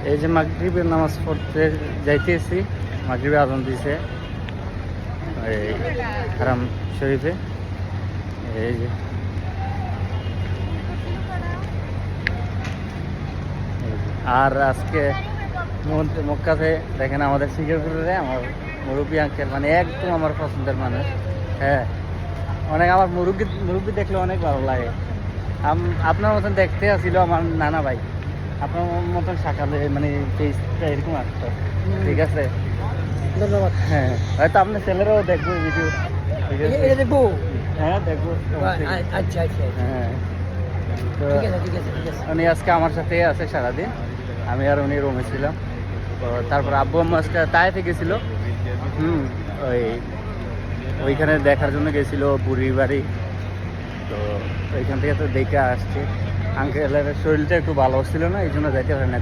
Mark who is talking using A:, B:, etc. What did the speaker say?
A: এই যে মাগরিবের নামাজ পড়তে যাইতেছি, মাগরিবে আজান দিছে এই হারাম শরীফে। এই যে আর আজকে মক্কাতে দেখেন আমাদের সিঙ্গাপুরে আমার মুরব্বী আঙ্কেল, মানে একদম আমার পছন্দের মানুষ। হ্যাঁ, অনেক আমার মুরব্বী দেখলে অনেক ভালো লাগে। আপনার মতন দেখতে আসছিল আমার নানা ভাই, আপনার মতন সকালে মানে ফেসটা এরকম আসতো। ঠিক আছে,
B: ধন্যবাদ।
A: হ্যাঁ হয়তো আপনার ছেলেরাও দেখবো ভিডিও। ঠিক আছে,
B: এটা দেখবো।
A: হ্যাঁ দেখবো।
B: আচ্ছা আচ্ছা,
A: হ্যাঁ, তো
B: ঠিক আছে ঠিক আছে ঠিক আছে।
A: উনি আজকে আমার সাথে আছে সারাদিন, আমি আর উনি রুমে ছিলাম। তো তারপর আব্বু আম্মু আজকে তাইতে গেছিলো, ওইখানে দেখার জন্য গেছিলো বুড়ির বাড়ি। তো ওইখান থেকে তো দেখে আসছে। আঙ্কেলের শরীরটা একটু ভালো ছিল না, এই জন্য যাইতে পারে না।